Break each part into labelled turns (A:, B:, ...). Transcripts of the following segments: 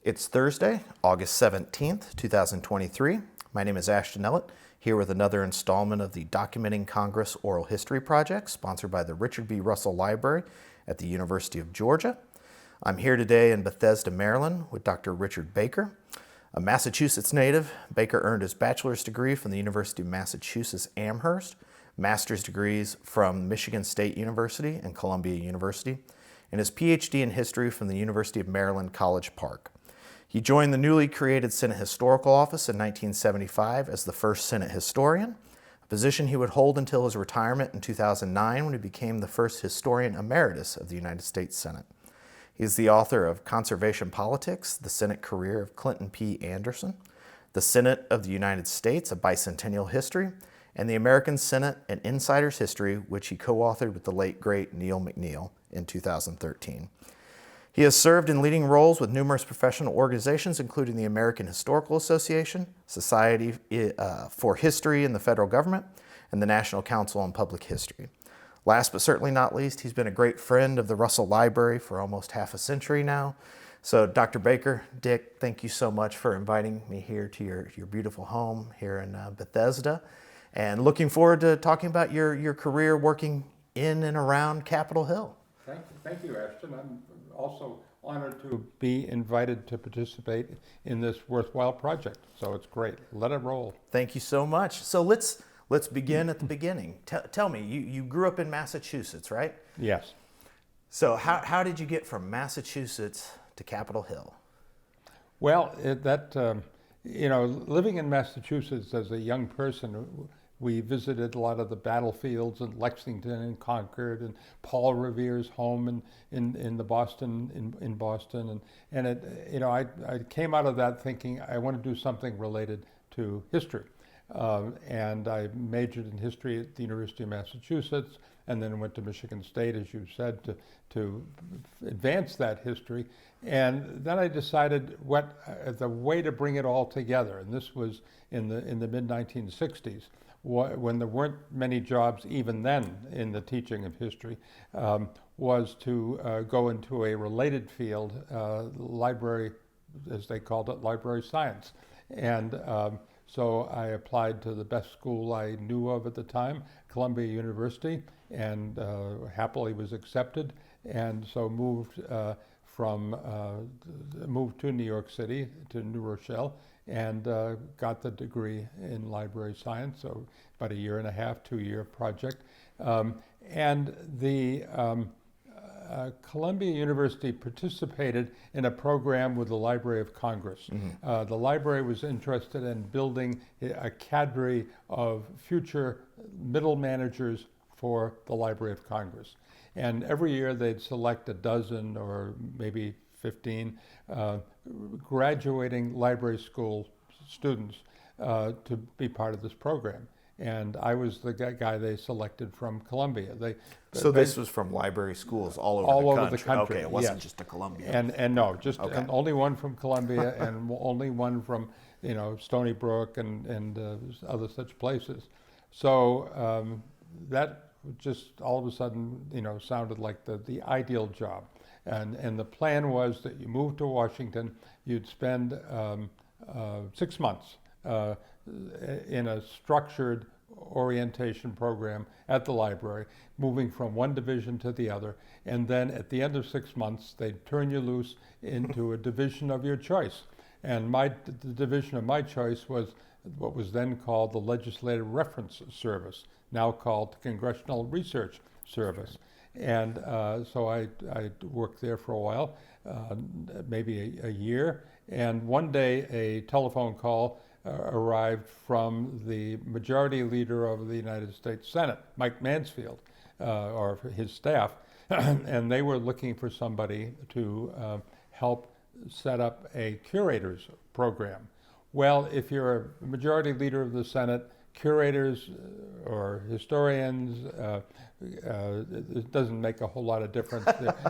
A: It's Thursday, August 17th, 2023. My name is Ashton Ellett, here with another installment of the Documenting Congress Oral History Project, sponsored by the Richard B. Russell Library at the University of Georgia. I'm here today in Bethesda, Maryland, with Dr. Richard Baker. A Massachusetts native, Baker earned his bachelor's degree from the University of Massachusetts Amherst, master's degrees from Michigan State University and Columbia University, and his PhD in history from the University of Maryland College Park. He joined the newly created Senate Historical Office in 1975 as the first Senate historian, a position he would hold until his retirement in 2009 when he became the first historian emeritus of the United States Senate. He is the author of Conservation Politics, The Senate Career of Clinton P. Anderson, The Senate of the United States, A Bicentennial History, and The American Senate, An Insider's History, which he co-authored with the late, great Neil McNeil in 2013. He has served in leading roles with numerous professional organizations, including the American Historical Association, Society for History in the Federal Government, and the National Council on Public History. Last but certainly not least, he's been a great friend of the Russell Library for almost half a century now. So Dr. Baker, Dick, thank you so much for inviting me here to your beautiful home here in Bethesda. And looking forward to talking about your career working in and around Capitol Hill.
B: Thank you, Ashton. I'm also honored to be invited to participate in this worthwhile project. So it's great. Let it roll.
A: Thank you so much. So let's begin at the beginning. Tell me, you grew up in Massachusetts, right?
B: Yes.
A: So how did you get from Massachusetts to Capitol Hill?
B: Well, living in Massachusetts as a young person, we visited a lot of the battlefields in Lexington and Concord and Paul Revere's home in Boston, and I came out of that thinking I want to do something related to history. And I majored in history at the University of Massachusetts, and then went to Michigan State, as you said, to advance that history. And then I decided the way to bring it all together, and this was in the mid-1960s, when there weren't many jobs even then in the teaching of history, was to go into a related field, library, as they called it, library science. And so I applied to the best school I knew of at the time, Columbia University, and happily was accepted. And so moved to New York City, to New Rochelle, and got the degree in library science. So about a year and a half, 2-year project. And the Columbia University participated in a program with the Library of Congress. Mm-hmm. The library was interested in building a cadre of future middle managers for the Library of Congress. And every year they'd select a dozen or maybe 15 graduating library school students to be part of this program. And I was the guy they selected from Columbia.
A: This was from library schools all over the country. Okay, it wasn't just a Columbia.
B: And no, just only one from Columbia and only one from Stony Brook and other such places. So that just all of a sudden sounded like the ideal job. And the plan was that you moved to Washington, you'd spend 6 months in a structured orientation program at the library, moving from one division to the other, and then at the end of 6 months they'd turn you loose into a division of your choice. And the division of my choice was what was then called the Legislative Reference Service, now called the Congressional Research Service. And so I worked there for a while, maybe a year, and one day a telephone call arrived from the majority leader of the United States Senate, Mike Mansfield, or his staff, and they were looking for somebody to help set up a curators program. Well, if you're a majority leader of the Senate, curators or historians, it doesn't make a whole lot of difference.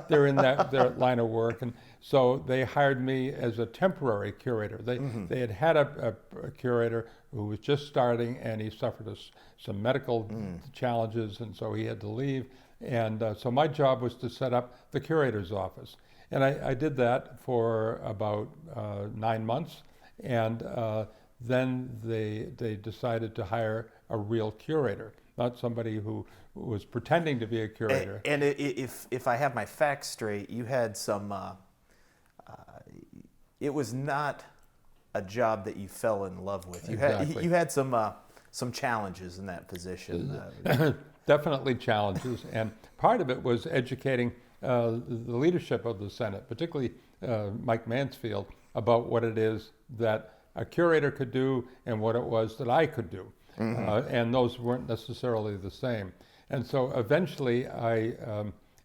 B: They're in their line of work, and so they hired me as a temporary curator. They had a curator who was just starting, and he suffered some medical challenges, and so he had to leave. And so my job was to set up the curator's office. And I did that for about 9 months, and then they decided to hire a real curator, not somebody who was pretending to be a curator.
A: And if I have my facts straight, you had some. It was not a job that you fell in love with.
B: Exactly.
A: You had some challenges in that position.
B: Definitely challenges, and part of it was educating the leadership of the Senate, particularly Mike Mansfield, about what it is that a curator could do and what it was that I could do. And those weren't necessarily the same. And so eventually I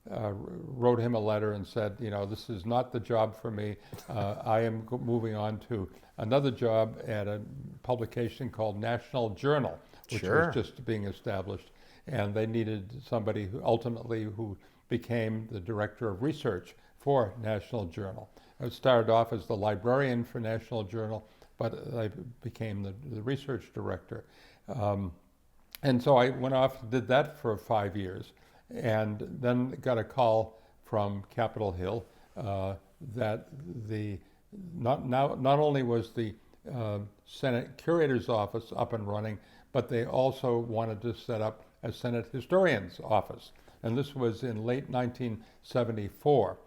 B: wrote him a letter and said, this is not the job for me. I am moving on to another job at a publication called National Journal, which was just being established. And they needed somebody who became the director of research for National Journal. I started off as the librarian for National Journal, but I became the research director. And so I went off and did that for 5 years, and then got a call from Capitol Hill that not only was the Senate Curator's Office up and running, but they also wanted to set up a Senate Historian's Office. And this was in late 1974.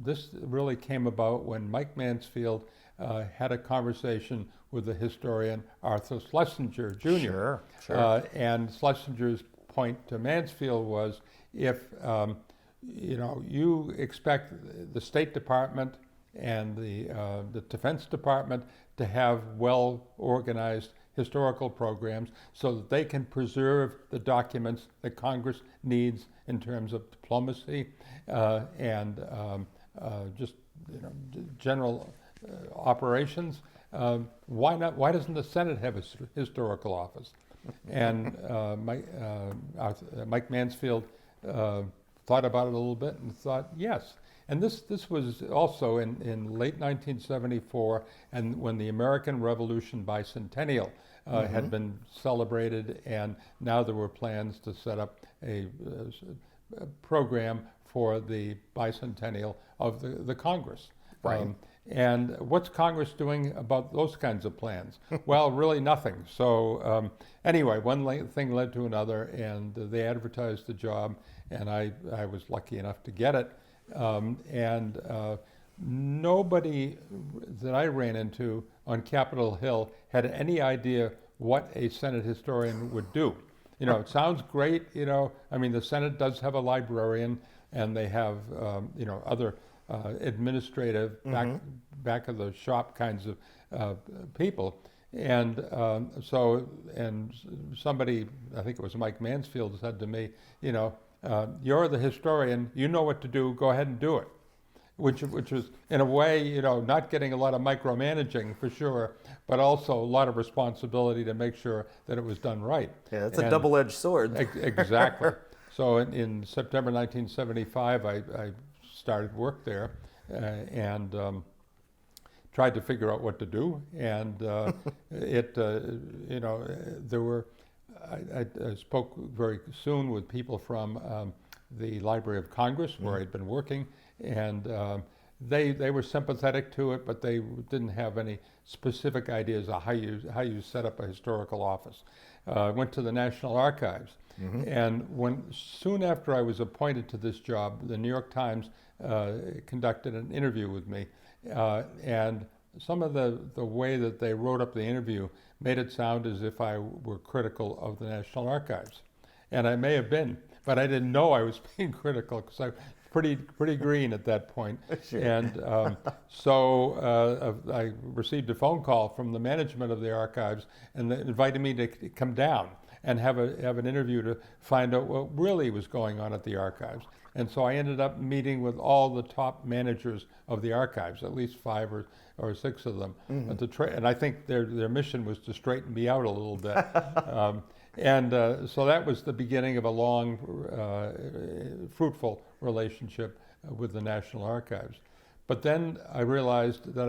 B: This really came about when Mike Mansfield had a conversation with the historian Arthur Schlesinger Jr.
A: Sure.
B: And Schlesinger's point to Mansfield was, if you expect the State Department and the Defense Department to have well-organized historical programs so that they can preserve the documents that Congress needs in terms of diplomacy and just general operations. Why doesn't the Senate have a historical office? And Mike Mansfield thought about it a little bit and thought yes. And this was also in late 1974, and when the American Revolution bicentennial had been celebrated, and now there were plans to set up a program for the bicentennial of the Congress.
A: Right.
B: And what's Congress doing about those kinds of plans? Well, really nothing. So anyway, one thing led to another, and they advertised the job, and I was lucky enough to get it. Nobody that I ran into on Capitol Hill had any idea what a Senate historian would do. It sounds great, I mean, the Senate does have a librarian, and they have, other administrative back of the shop kinds of people. And somebody, I think it was Mike Mansfield, said to me, you're the historian, you know what to do, go ahead and do it. Which was, in a way, not getting a lot of micromanaging for sure, but also a lot of responsibility to make sure that it was done right.
A: Yeah, that's a double-edged sword.
B: Exactly. So in September 1975, I started work there and tried to figure out what to do. And I spoke very soon with people from the Library of Congress, where I'd been working, and they were sympathetic to it, but they didn't have any specific ideas of how you set up a historical office. I went to the National Archives, and soon after I was appointed to this job, the New York Times conducted an interview with me, and some of the way that they wrote up the interview made it sound as if I were critical of the National Archives, and I may have been, but I didn't know I was being critical because I pretty green at that point.
A: Sure.
B: And so I received a phone call from the management of the archives, and they invited me to come down and have an interview to find out what really was going on at the archives. And so I ended up meeting with all the top managers of the archives, at least 5 or 6 of them. And I think their mission was to straighten me out a little bit. So that was the beginning of a long, fruitful relationship with the National Archives. But then I realized that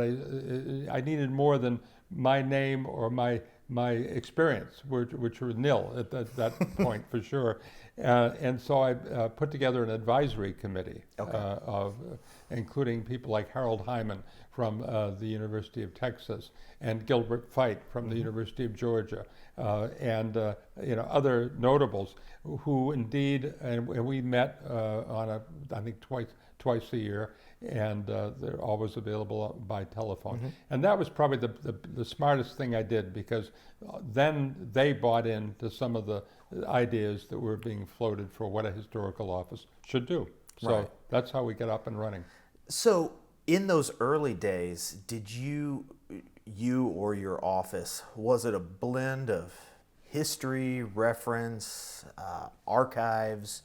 B: I needed more than my name or my my experience, which were nil at that point for sure. And so I put together an advisory committee of including people like Harold Hyman from the University of Texas and Gilbert Fite from the University of Georgia, and other notables who indeed, and we met on I think twice a year, and they're always available by telephone. And that was probably the smartest thing I did, because then they bought into some of the ideas that were being floated for what a historical office should do. So that's how we get up and running.
A: So in those early days, did you or your office, was it a blend of history, reference, archives?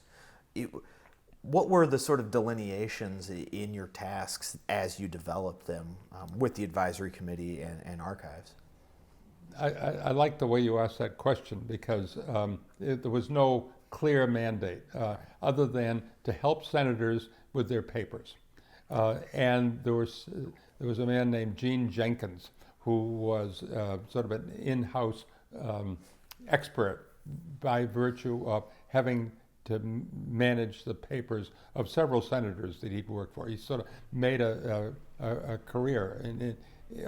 A: What were the sort of delineations in your tasks as you developed them with the advisory committee and archives?
B: I like the way you asked that question, because there was no clear mandate other than to help senators with their papers. And there was a man named Gene Jenkins who was sort of an in-house expert by virtue of having to manage the papers of several senators that he'd worked for. He sort of made a career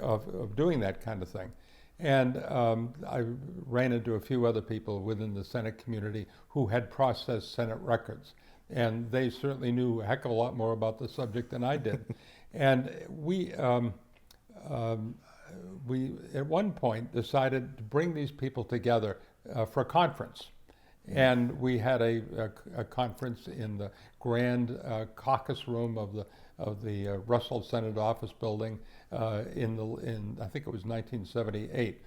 B: of doing that kind of thing. And I ran into a few other people within the Senate community who had processed Senate records, and they certainly knew a heck of a lot more about the subject than I did. And we at one point decided to bring these people together for a conference. And we had a conference in the grand caucus room of the Russell Senate Office Building in I think it was 1978.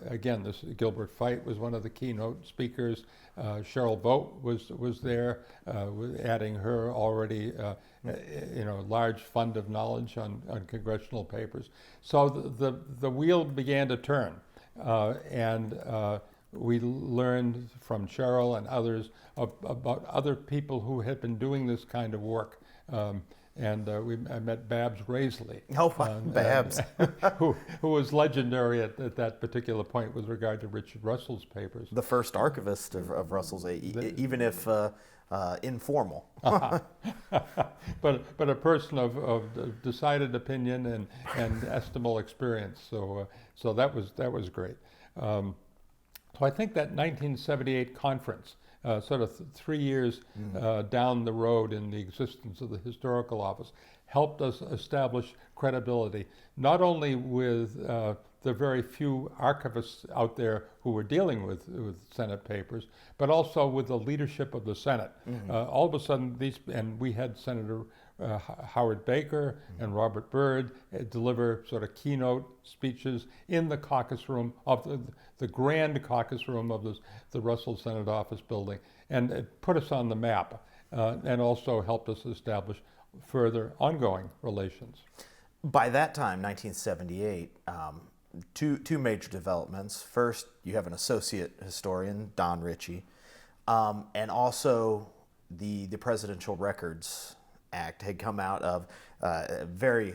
B: Again, Gilbert Fite was one of the keynote speakers. Cheryl Vogt was there, adding her already large fund of knowledge on congressional papers. So the wheel began to turn, and we learned from Cheryl and others about other people who had been doing this kind of work. I met Babs Raisley.
A: Oh, Babs.
B: who was legendary at that particular point with regard to Richard Russell's papers.
A: The first archivist of Russell's, even if informal.
B: But a person of decided opinion and estimable experience. So that was great. So I think that 1978 conference, sort of 3 years down the road in the existence of the Historical Office, helped us establish credibility, not only with the very few archivists out there who were dealing with Senate papers, but also with the leadership of the Senate. All of a sudden, and we had Senator Howard Baker and Robert Byrd deliver sort of keynote speeches in the caucus room of the grand caucus room of the Russell Senate Office Building, and it put us on the map, and also helped us establish further ongoing relations.
A: By that time, 1978, two major developments. First, you have an associate historian, Don Ritchie, and also the Presidential Records Act had come out of there's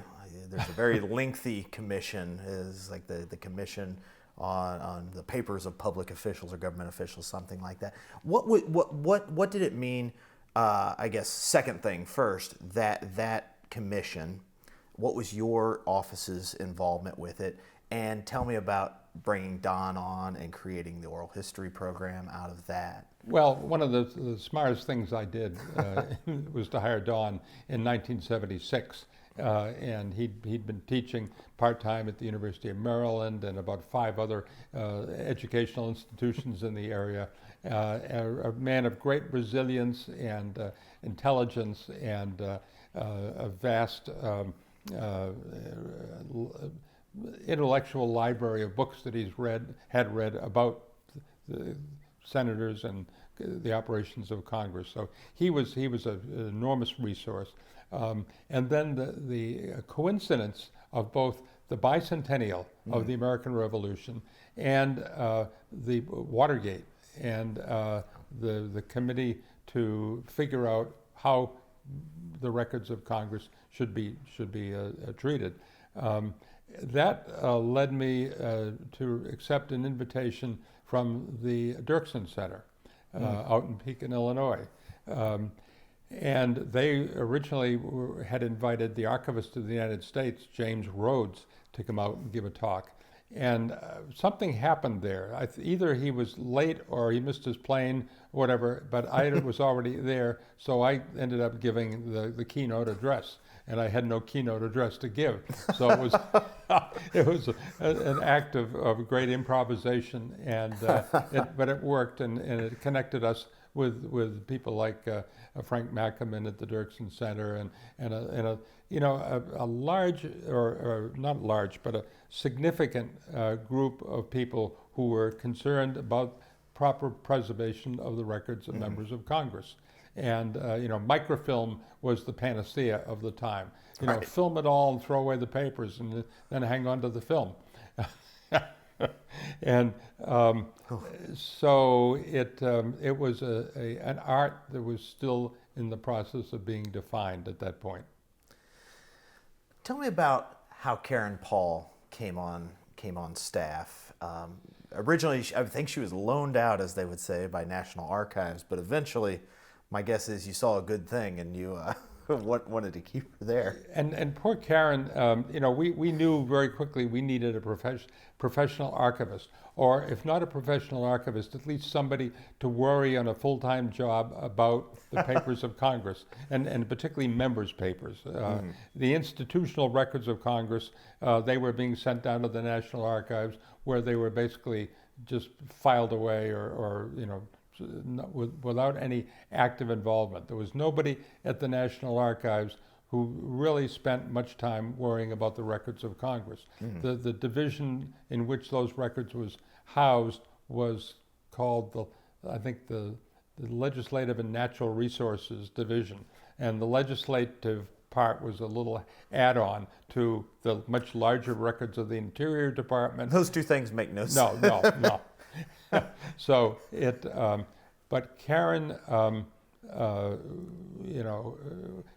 A: a very lengthy commission, is like the commission on the papers of public officials or government officials, something like that. What did it mean? I guess second thing first, that commission. What was your office's involvement with it? And tell me about bringing Don on and creating the oral history program out of that.
B: Well, one of the smartest things I did was to hire Don in 1976. And he'd been teaching part-time at the University of Maryland and about 5 other educational institutions in the area. A man of great resilience and intelligence and a vast intellectual library of books that he's had read about the senators and the operations of Congress. So he was an enormous resource. And then the coincidence of both the bicentennial of the American Revolution and the Watergate and the committee to figure out how the records of Congress should be treated. that led me to accept an invitation from the Dirksen Center out in Pekin, Illinois. And they originally had invited the archivist of the United States, James Rhodes, to come out and give a talk. And something happened there. Either he was late or he missed his plane, whatever, but I was already there, so I ended up giving the keynote address. And I had no keynote address to give. So it was, it was an act of great improvisation, and but it worked, and it connected us with people like Frank Mackaman at the Dirksen Center, and a large, or not large, but a significant group of people who were concerned about proper preservation of the records of members of Congress. And microfilm was the panacea of the time.
A: Right.
B: Film it all and throw away the papers, and then hang on to the film. And so it was an art that was still in the process of being defined at that point.
A: Tell me about how Karen Paul came on staff. Originally, I think she was loaned out, as they would say, by National Archives, but eventually, my guess is you saw a good thing and you wanted to keep her there.
B: And poor Karen, we knew very quickly we needed a professional archivist, or if not a professional archivist, at least somebody to worry on a full-time job about the papers of Congress, and particularly members' papers. The institutional records of Congress, they were being sent down to the National Archives, where they were basically just filed away or without any active involvement. There was nobody at the National Archives who really spent much time worrying about the records of Congress. The division in which those records was housed was called the Legislative and Natural Resources Division, and the legislative part was a little add-on to the much larger records of the Interior Department.
A: Those two things make no sense.
B: No. So but Karen,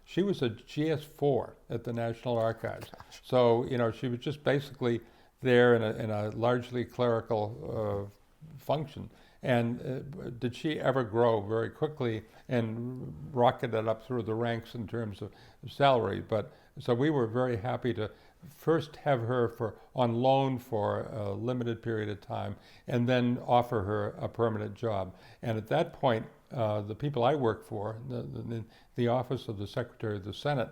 B: she was a GS4 at the National Archives.
A: Gosh.
B: So, she was just basically there in a largely clerical function. And did she ever grow very quickly and rocketed up through the ranks in terms of salary? But so we were very happy to first have her on loan for a limited period of time, and then offer her a permanent job. And at that point, the people I worked for, the Office of the Secretary of the Senate,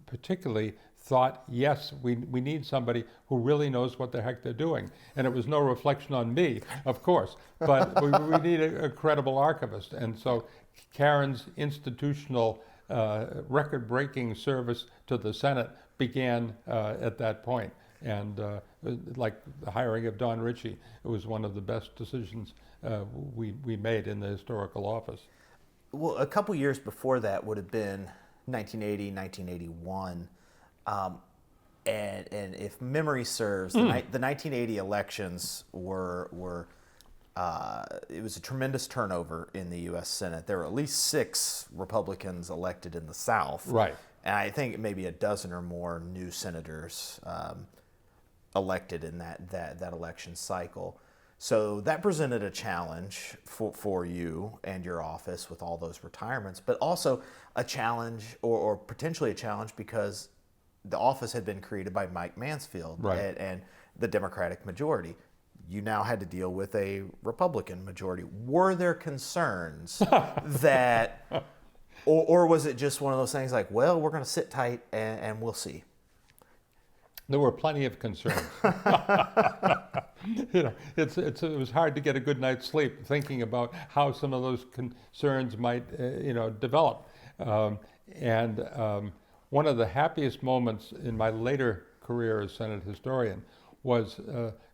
B: particularly thought, yes, we need somebody who really knows what the heck they're doing. And it was no reflection on me, of course, but we need a credible archivist. And so Karen's institutional record-breaking service to the Senate began at that point. And like the hiring of Don Ritchie, it was one of the best decisions we made in the historical office.
A: Well, a couple years before that would have been 1980, 1981. And if memory serves, the 1980 elections were it was a tremendous turnover in the U.S. Senate. There were at least 6 Republicans elected in the South.
B: Right.
A: And I think maybe a dozen or more new senators elected in that election cycle. So that presented a challenge for you and your office with all those retirements, but also a challenge or potentially a challenge because the office had been created by Mike Mansfield,
B: right,
A: and the Democratic majority. You now had to deal with a Republican majority. Were there concerns that, or was it just one of those things like, well, we're going to sit tight and we'll see?
B: There were plenty of concerns. It was hard to get a good night's sleep thinking about how some of those concerns might, develop. One of the happiest moments in my later career as Senate historian was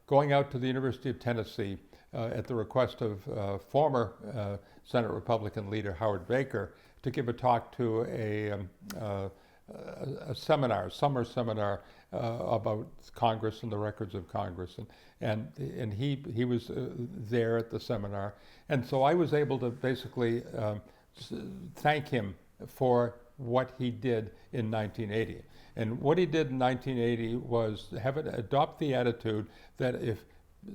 B: going out to the University of Tennessee at the request of former Senate Republican leader Howard Baker to give a talk to a seminar, summer seminar about Congress and the records of Congress, and he was there at the seminar, and so I was able to basically thank him for what he did in 1980. And what he did in 1980 was adopt the attitude that if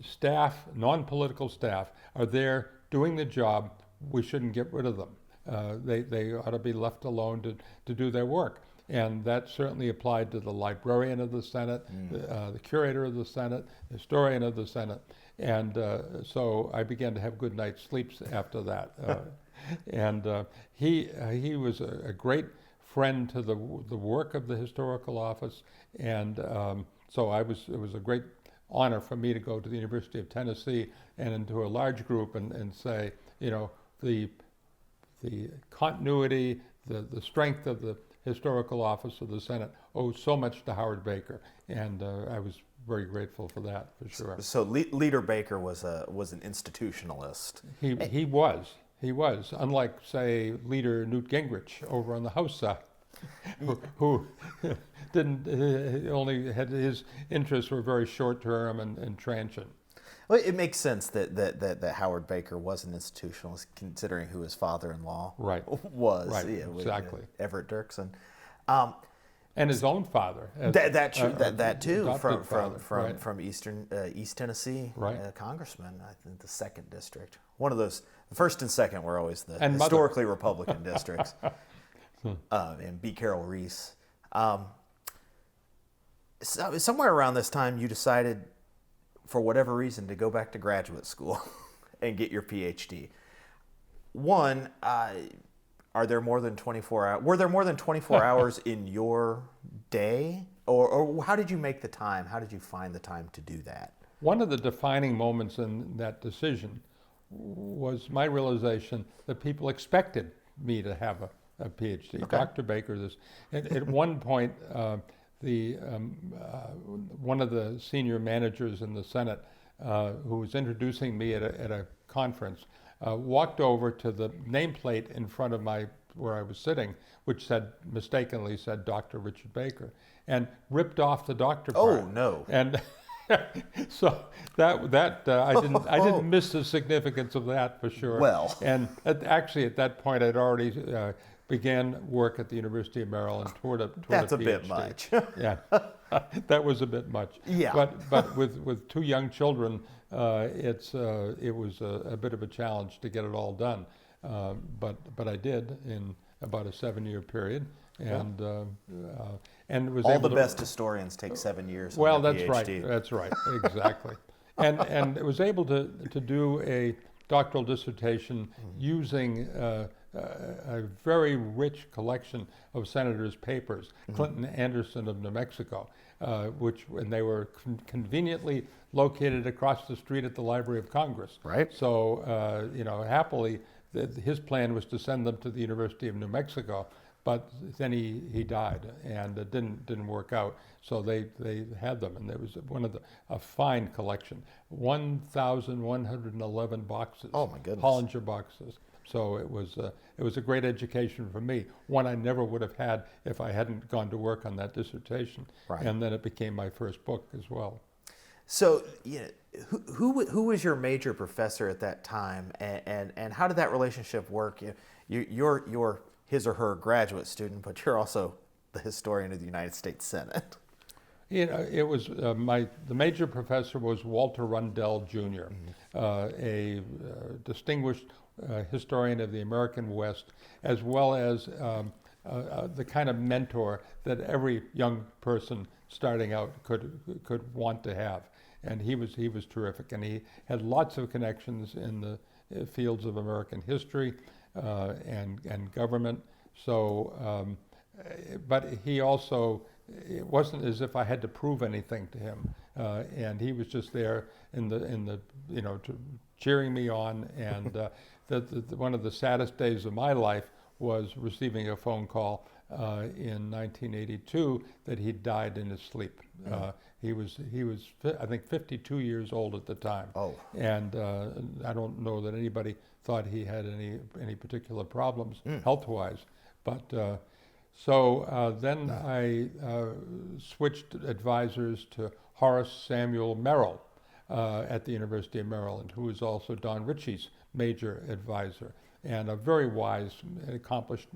B: staff, non-political staff, are there doing the job, we shouldn't get rid of them. They ought to be left alone to do their work. And that certainly applied to the librarian of the Senate, the curator of the Senate, historian of the Senate. And so I began to have good night's sleeps after that. He was a great friend to the work of the historical office. And so it was a great honor for me to go to the University of Tennessee and into a large group and say, the continuity, the strength of the historical office of the Senate owes so much to Howard Baker, and I was very grateful for that, for sure.
A: So Leader Baker was an institutionalist.
B: He was, unlike, say, Leader Newt Gingrich over on the House side, who didn't only had his interests were very short term and transient.
A: Well, it makes sense that Howard Baker was an institutionalist, considering who his father-in-law was.
B: Right,
A: yeah,
B: exactly.
A: Everett Dirksen.
B: And his own father.
A: That too, from East Tennessee, congressman, I think the 2nd district. One of those, the 1st and 2nd were always the historically Republican districts. And B. Carroll Reese. So somewhere around this time, you decided, for whatever reason, to go back to graduate school and get your PhD. One, are there more than 24 hours? Were there more than 24 hours in your day? Or how did you make the time? How did you find the time to do that?
B: One of the defining moments in that decision was my realization that people expected me to have a PhD.
A: Okay.
B: Dr. Baker, at one point, one of the senior managers in the Senate, who was introducing me at a conference, walked over to the nameplate in front of where I was sitting, which mistakenly said Dr. Richard Baker, and ripped off the doctor part.
A: Oh no!
B: And so I didn't miss the significance of that, for sure.
A: Well,
B: and actually at that point I'd already began work at the University of Maryland toward a
A: That's
B: PhD.
A: a bit much.
B: Yeah, that was a bit much.
A: Yeah.
B: But with 2 young children, it was a bit of a challenge to get it all done. But I did in about a 7-year period, and was
A: all
B: able
A: the
B: to,
A: best historians take 7 years.
B: Well,
A: on their
B: that's
A: PhD.
B: right. That's right. Exactly. and was able to do a doctoral dissertation using a very rich collection of senators' papers. Clinton Anderson of New Mexico, and they were conveniently located across the street at the Library of Congress.
A: Right.
B: So, happily, his plan was to send them to the University of New Mexico, but then he died, and it didn't work out. So they had them, and there was a fine collection, 1,111 boxes.
A: Oh my goodness!
B: Hollinger boxes. So it was a great education for me, one I never would have had if I hadn't gone to work on that dissertation.
A: Right.
B: And then it became my first book as well.
A: So, who was your major professor at that time, and how did that relationship work? You're his or her graduate student, but you're also the historian of the United States Senate.
B: It was the major professor was Walter Rundell Jr., a distinguished historian of the American West, as well as the kind of mentor that every young person starting out could want to have. And he was terrific, and he had lots of connections in the fields of American history and government. So, but he also, it wasn't as if I had to prove anything to him, and he was just there cheering me on. And one of the saddest days of my life was receiving a phone call in 1982 that he died in his sleep. He was I think 52 years old at the time.
A: Oh.
B: And I don't know that anybody thought he had any particular problems health-wise. But then I switched advisors to Horace Samuel Merrill at the University of Maryland, who was also Don Ritchie's major advisor, and a very wise and accomplished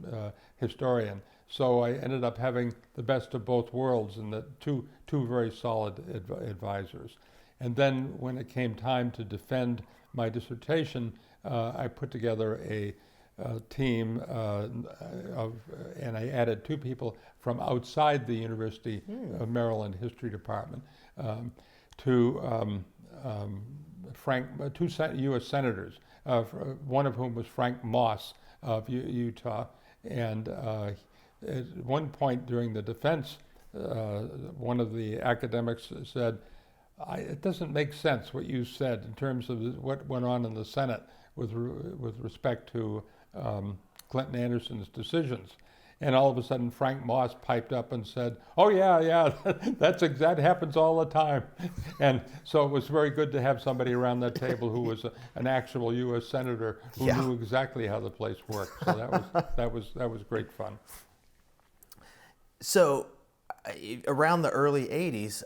B: historian. So I ended up having the best of both worlds and the two very solid advisors. And then when it came time to defend my dissertation, I put together a team and I added two people from outside the University of Maryland History Department to two U.S. senators, one of whom was Frank Moss of Utah. And at one point during the defense, one of the academics said, it doesn't make sense what you said in terms of what went on in the Senate with respect to Clinton Anderson's decisions. And all of a sudden, Frank Moss piped up and said, "Oh yeah, that happens all the time." And so it was very good to have somebody around that table who was an actual U.S. senator who knew exactly how the place worked. So that was great fun.
A: So, around the early '80s,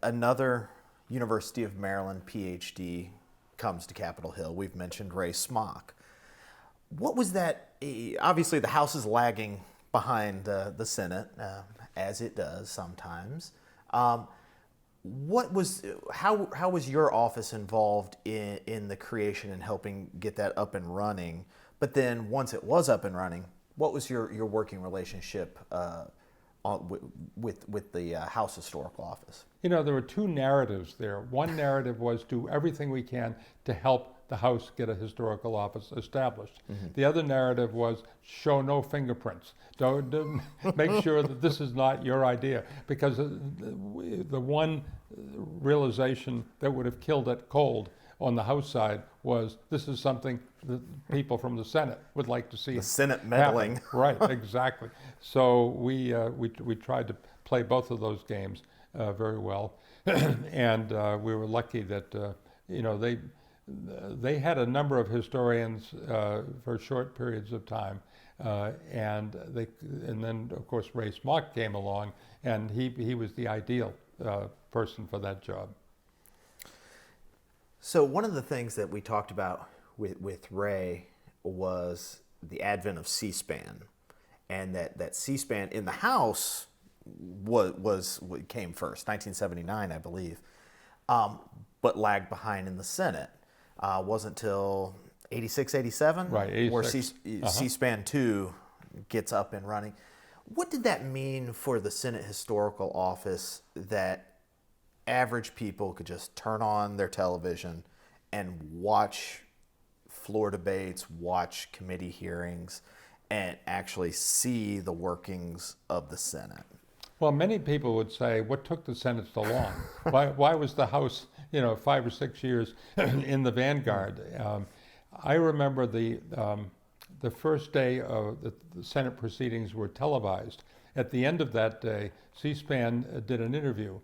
A: another University of Maryland PhD comes to Capitol Hill. We've mentioned Ray Smock. What was that? Obviously, the House is lagging behind the Senate, as it does sometimes. How was your office involved in the creation and helping get that up and running? But then once it was up and running, what was your working relationship with the House Historical Office?
B: You know, there were two narratives there. One narrative was do everything we can to help the House get a historical office established. Mm-hmm. The other narrative was show no fingerprints. Don't make sure that this is not your idea, because the one realization that would have killed it cold on the House side was this is something that people from the Senate would like to see.
A: The Senate meddling.
B: Right, exactly. So we tried to play both of those games very well, and we were lucky that they had a number of historians for short periods of time, and then of course Ray Smock came along, and he was the ideal person for that job.
A: So one of the things that we talked about with Ray was the advent of C-SPAN, and that C-SPAN in the House came first, 1979, I believe, but lagged behind in the Senate. Wasn't till 86, 87,
B: right, 86.
A: Where C-SPAN 2 gets up and running. What did that mean for the Senate Historical Office that average people could just turn on their television and watch floor debates, watch committee hearings, and actually see the workings of the Senate?
B: Well, many people would say, what took the Senate so long? Why was the House, 5 or 6 years in the vanguard? I remember the first day of the Senate proceedings were televised. At the end of that day, C-SPAN did an interview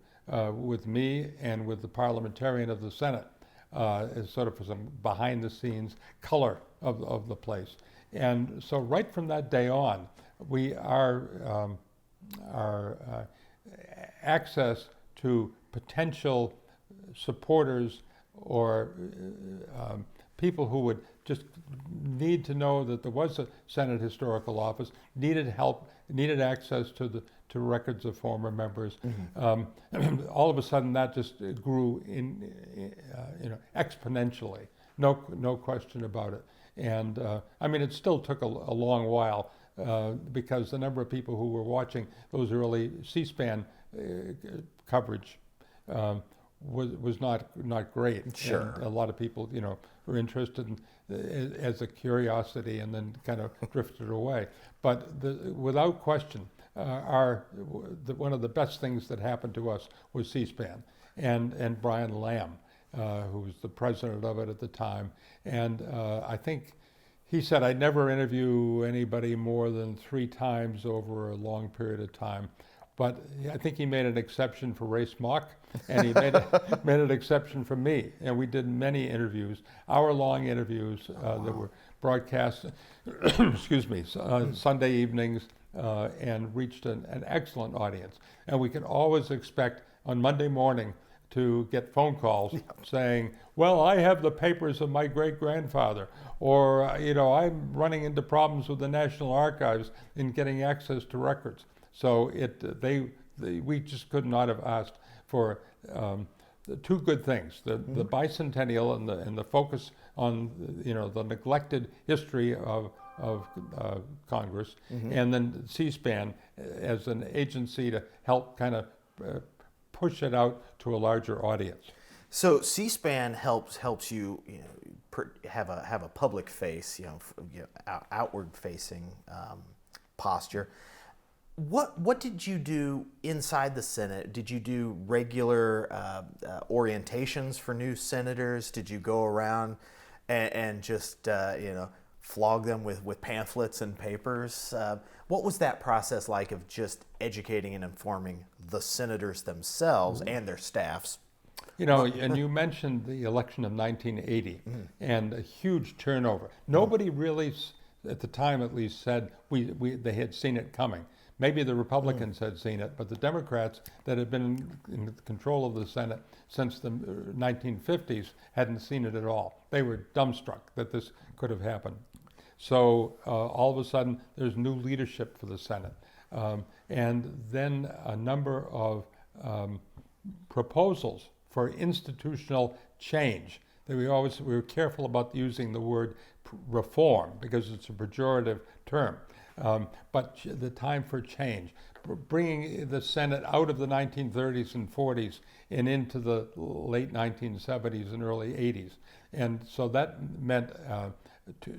B: with me and with the parliamentarian of the Senate, as sort of for some behind-the-scenes color of the place. And so right from that day on, our access to potential supporters or people who would just need to know that there was a Senate Historical Office, needed help, needed access to records of former members. Mm-hmm. All of a sudden, that just grew exponentially. No question about it. And it still took a long while because the number of people who were watching those early C-SPAN coverage was not great.
A: Sure.
B: And a lot of people, were interested as a curiosity and then kind of drifted away. But without question, one of the best things that happened to us was C-SPAN and Brian Lamb, who was the president of it at the time. And I think he said, I never interview anybody more than 3 times over a long period of time. But I think he made an exception for Ray Smock, and he made an exception for me. And we did many interviews, hour-long interviews that were broadcast, Sunday evenings, and reached an excellent audience. And we could always expect on Monday morning to get phone calls saying, well, I have the papers of my great-grandfather, or, I'm running into problems with the National Archives in getting access to records. So we just could not have asked for the two good things: the bicentennial and the focus on the neglected history of Congress, and then C-SPAN as an agency to help kind of push it out to a larger audience.
A: So C-SPAN helps you, have a public face, outward facing posture. What did you do inside the Senate? Did you do regular orientations for new senators? Did you go around and just flog them with pamphlets and papers? What was that process like of just educating and informing the senators themselves and their staffs?
B: And you mentioned the election of 1980 and a huge turnover. Nobody really, at the time at least, said they had seen it coming. Maybe the Republicans had seen it, but the Democrats that had been in control of the Senate since the 1950s hadn't seen it at all. They were dumbstruck that this could have happened. So all of a sudden, there's new leadership for the Senate. And then a number of proposals for institutional change. We were careful about using the word reform because it's a pejorative term. But the time for change, bringing the Senate out of the 1930s and 40s and into the late 1970s and early 80s. And so that meant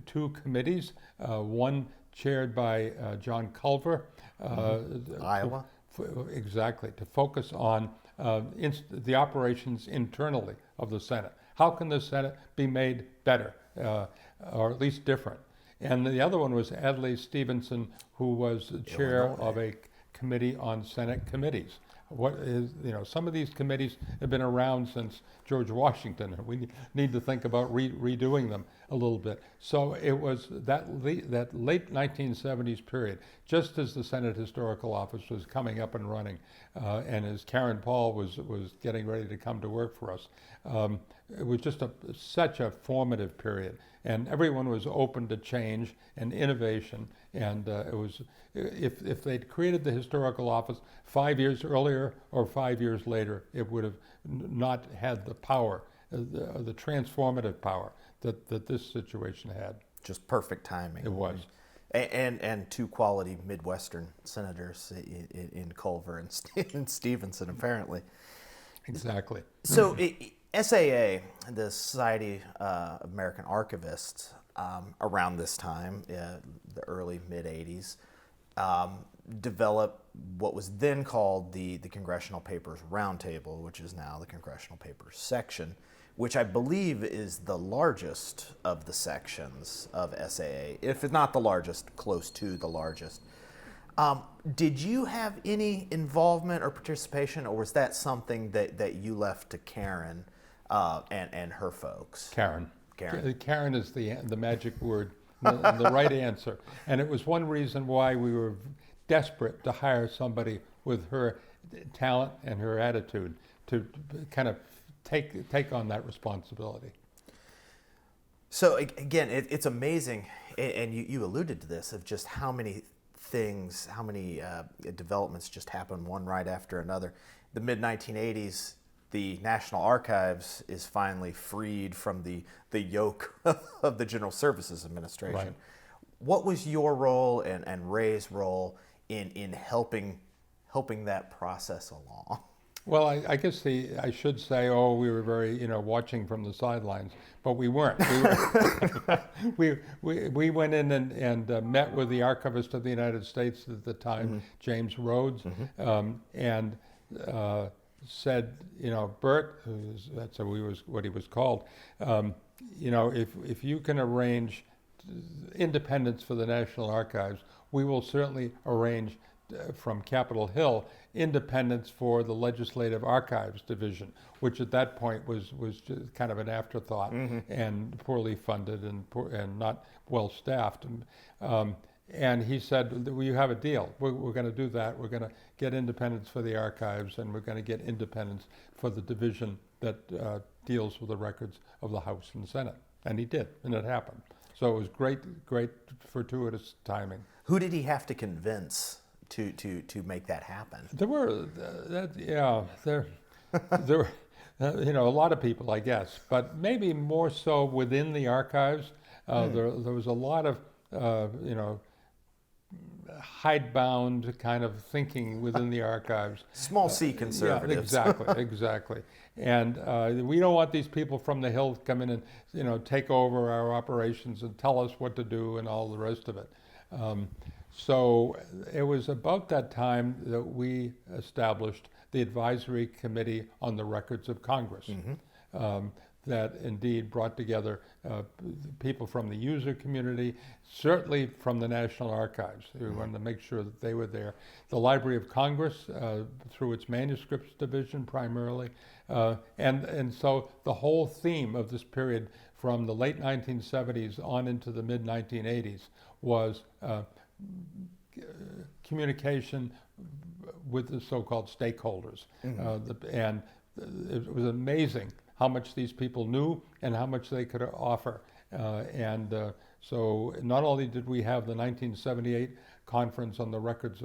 B: two committees, one chaired by John Culver.
A: Iowa?
B: Exactly, to focus on the operations internally of the Senate. How can the Senate be made better, or at least different? And the other one was Adlai Stevenson, who was the chair of a committee on Senate committees. Some of these committees have been around since George Washington. We need to think about redoing them a little bit. So it was that late 1970s period, just as the Senate Historical Office was coming up and running, and as Karen Paul was getting ready to come to work for us. It was just such a formative period, and everyone was open to change and innovation. And it was, if they'd created the historical office 5 years earlier or 5 years later, it would have not had the power, the transformative power that this situation had.
A: Just perfect timing.
B: It was.
A: And two quality Midwestern senators in Culver and Stevenson, apparently.
B: Exactly.
A: So SAA, the Society of American Archivists, around this time, the early mid-'80s, developed what was then called the Congressional Papers Roundtable, which is now the Congressional Papers Section, which I believe is the largest of the sections of SAA, if it's not the largest, close to the largest. Did you have any involvement or participation, or was that something that you left to Karen and her folks?
B: Karen is the magic word, the right answer. And it was one reason why we were desperate to hire somebody with her talent and her attitude to kind of take on that responsibility.
A: So again, it's amazing, and you alluded to this, of just how many things, how many developments just happened one right after another. The mid-1980s, the National Archives is finally freed from the yoke of the General Services Administration.
B: Right.
A: What was your role and Ray's role in helping that process along?
B: Well, I guess I should say, we were very, watching from the sidelines, but we weren't. We went in and met with the Archivist of the United States at the time, James Rhodes, and said, Bert, that's what he was called, if you can arrange independence for the National Archives, we will certainly arrange from Capitol Hill independence for the Legislative Archives Division, which at that point was just kind of an afterthought and poorly funded and not well staffed. And he said, well, you have a deal. We're going to do that. We're going to get independence for the archives, and we're going to get independence for the division that deals with the records of the House and Senate. And he did, and it happened. So it was great fortuitous timing.
A: Who did he have to convince to make that happen?
B: There were, there were, a lot of people, I guess, but maybe more so within the archives. There was a lot of, hidebound kind of thinking within the archives.
A: Small C conservatives.
B: Yeah, exactly. And we don't want these people from the Hill to come in and, take over our operations and tell us what to do and all the rest of it. So it was about that time that we established the Advisory Committee on the Records of Congress. That indeed brought together people from the user community, certainly from the National Archives. We wanted to make sure that they were there. The Library of Congress, through its manuscripts division primarily, and so the whole theme of this period from the late 1970s on into the mid-1980s was communication with the so-called stakeholders. And it was amazing how much these people knew and how much they could offer. So not only did we have the 1978 conference on the records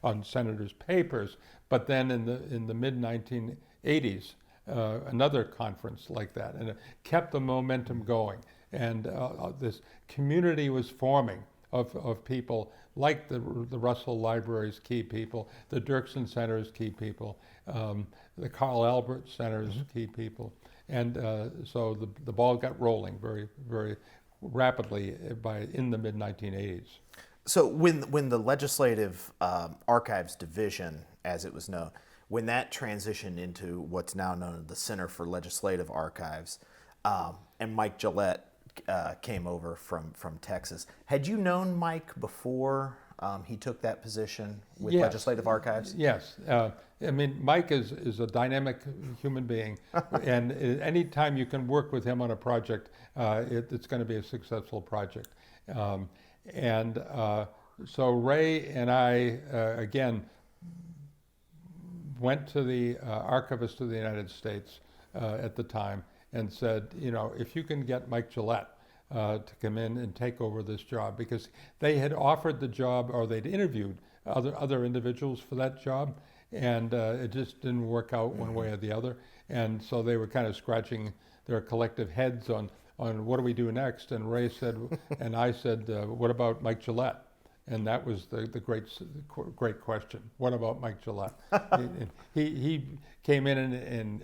B: on senators' papers, but then in the mid-1980s, another conference like that, and it kept the momentum going. And this community was forming of people like the Russell Library's key people, the Dirksen Center's key people, the Carl Albert Center's key people. And so the ball got rolling very, very rapidly in the mid-1980s.
A: So when the Legislative Archives Division, as it was known, when that transitioned into what's now known as the Center for Legislative Archives, and Mike Gillette came over from Texas. Had you known Mike before he took that position with Legislative Archives?
B: Yes. Mike is a dynamic human being, and any time you can work with him on a project, it's going to be a successful project. So Ray and I, again, went to the Archivist of the United States at the time and said, if you can get Mike Gillette to come in and take over this job, because they had offered the job, or they'd interviewed other individuals for that job, and it just didn't work out one way or the other. And so they were kind of scratching their collective heads on what do we do next. And Ray said, and I said, what about Mike Gillette? And that was the great question. What about Mike Gillette? He came in and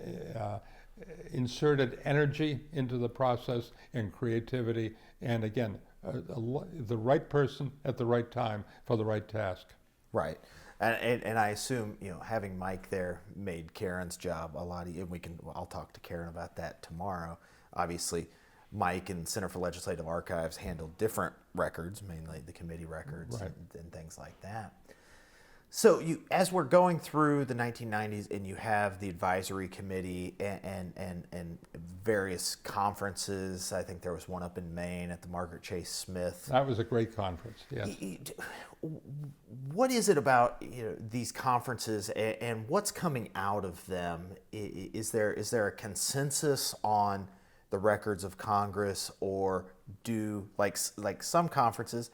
B: inserted energy into the process and creativity, and again, the right person at the right time for the right task.
A: Right, and I assume having Mike there made Karen's job a lot easier. I'll talk to Karen about that tomorrow. Obviously, Mike and Center for Legislative Archives handled different records, mainly the committee records,
B: right,
A: and things like that. So as we're going through the 1990s, and you have the advisory committee and various conferences. I think there was one up in Maine at the Margaret Chase Smith.
B: That was a great conference. Yes.
A: What is it about these conferences, and what's coming out of them? Is there a consensus on the records of Congress, or do like some conferences?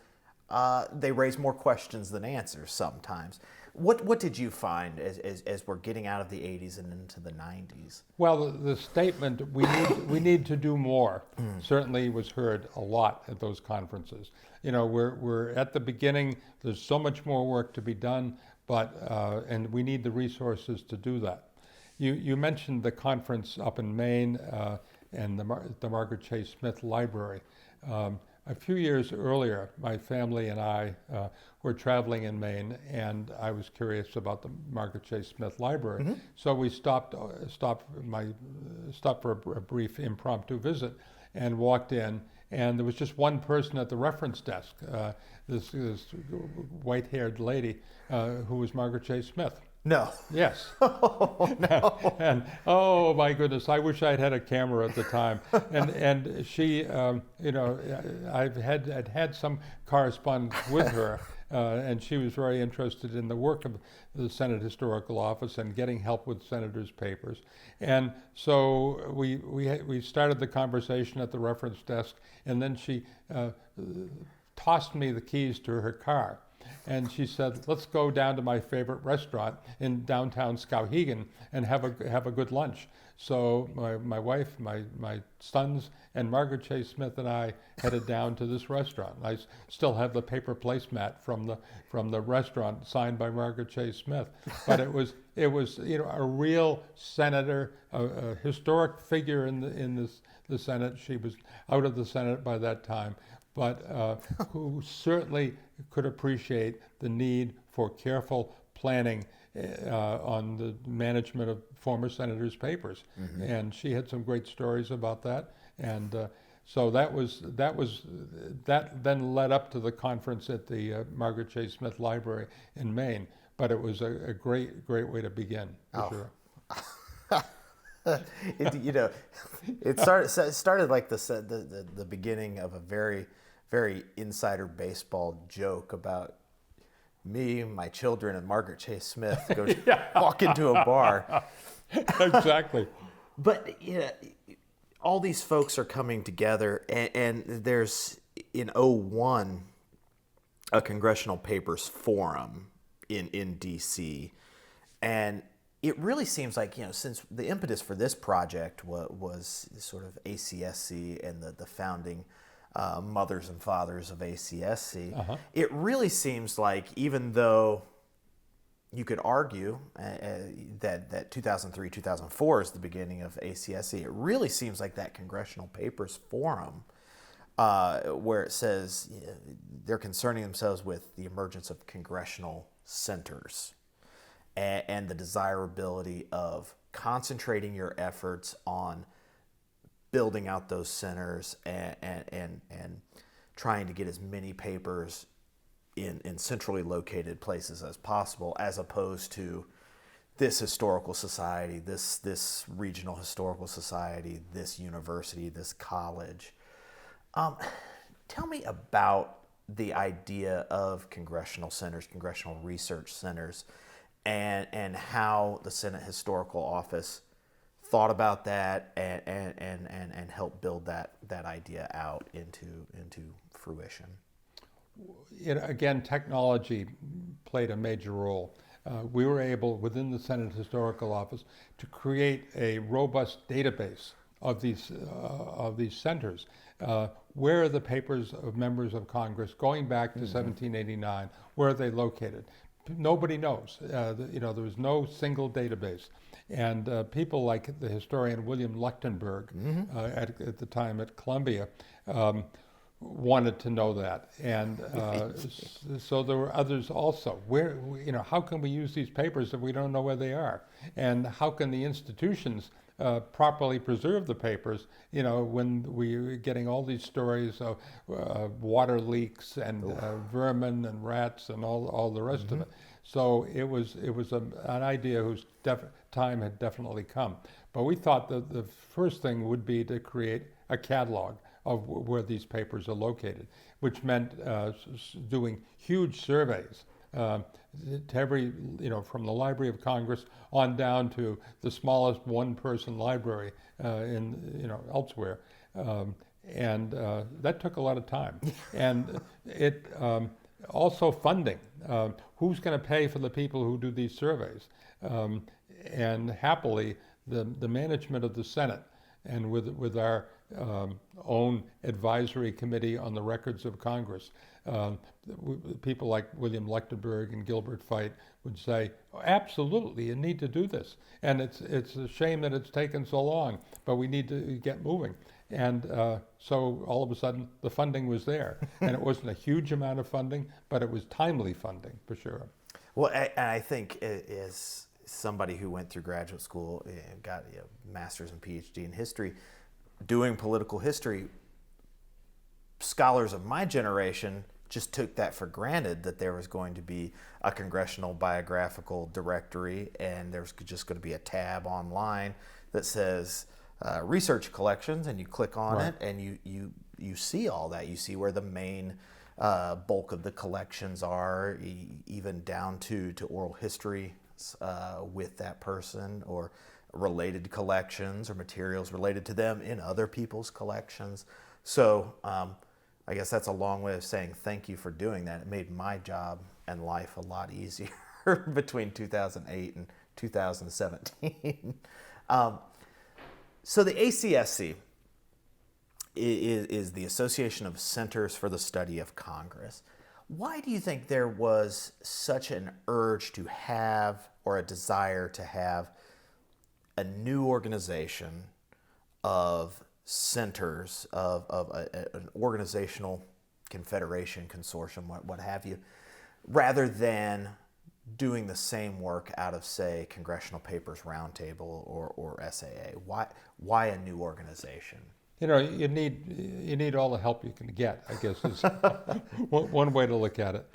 A: They raise more questions than answers sometimes. What did you find as we're getting out of the 80s and into the 90s?
B: Well, the statement, we need to do more, certainly was heard a lot at those conferences. We're at the beginning. There's so much more work to be done, but and we need the resources to do that. You mentioned the conference up in Maine and the Margaret Chase Smith Library. A few years earlier, my family and I were traveling in Maine, and I was curious about the Margaret Chase Smith Library. So we stopped for a brief impromptu visit, and walked in, and there was just one person at the reference desk, this white-haired lady who was Margaret Chase Smith.
A: No.
B: Yes.
A: Oh, no.
B: And oh my goodness, I wish I'd had a camera at the time. And she, I've had some correspondence with her, and she was very interested in the work of the Senate Historical Office and getting help with senators' papers. And so we started the conversation at the reference desk, and then she tossed me the keys to her car. And she said, "Let's go down to my favorite restaurant in downtown Skowhegan and have a good lunch." So my wife, my sons, and Margaret Chase Smith and I headed down to this restaurant. I still have the paper placemat from the restaurant signed by Margaret Chase Smith. But it was a real senator, a historic figure in the Senate. She was out of the Senate by that time, but who certainly could appreciate the need for careful planning on the management of former senators' papers. Mm-hmm. And she had some great stories about that. And so that then led up to the conference at the Margaret Chase Smith Library in Maine. But it was a great way to begin, for sure.
A: It started like the beginning of a very, very insider baseball joke about me, my children, and Margaret Chase Smith walk into a bar.
B: Exactly.
A: But all these folks are coming together, and there's in '01 a Congressional Papers Forum in D.C. and it really seems like, since the impetus for this project was sort of ACSC and the founding mothers and fathers of ACSC, it really seems like, even though you could argue that 2003, 2004 is the beginning of ACSC, it really seems like that Congressional Papers Forum, where it says they're concerning themselves with the emergence of congressional centers and the desirability of concentrating your efforts on building out those centers and trying to get as many papers in centrally located places as possible, as opposed to this historical society, this regional historical society, this university, this college. Tell me about the idea of congressional centers, congressional research centers, and how the Senate Historical Office thought about that and helped build that idea out into fruition.
B: Again, technology played a major role. We were able, within the Senate Historical Office, to create a robust database of these centers. Where are the papers of members of Congress going back to 1789? Where are they located? Nobody knows. There was no single database. And people like the historian William Leuchtenberg, at the time at Columbia, wanted to know that. And so there were others also. How can we use these papers if we don't know where they are? And how can the institutions properly preserve the papers, when we're getting all these stories of water leaks and vermin and rats and all the rest of it. So it was an idea whose time had definitely come. But we thought that the first thing would be to create a catalog of where these papers are located, which meant doing huge surveys to every, from the Library of Congress on down to the smallest one-person library elsewhere. And that took a lot of time. And it also funding. Who's going to pay for the people who do these surveys? And happily, the management of the Senate, and with our own advisory committee on the records of Congress, people like William Leuchtenberg and Gilbert Fite would say, absolutely, you need to do this. And it's a shame that it's taken so long, but we need to get moving. And so all of a sudden, the funding was there. And it wasn't a huge amount of funding, but it was timely funding, for sure.
A: Well, and I think as somebody who went through graduate school, got a master's and PhD in history, doing political history, scholars of my generation just took that for granted, that there was going to be a congressional biographical directory, and there's just going to be a tab online that says research collections, and you click on it, and you see all that. You see where the main bulk of the collections are, even down to oral history with that person, or related collections or materials related to them in other people's collections. So I guess that's a long way of saying thank you for doing that. It made my job and life a lot easier between 2008 and 2017. So the ACSC is the Association of Centers for the Study of Congress. Why do you think there was such an urge to have, or a desire to have, a new organization of centers, of an organizational confederation, consortium, what have you, rather than doing the same work out of, say, Congressional Papers Roundtable or SAA? Why a new organization?
B: You need all the help you can get, I guess is one way to look at it.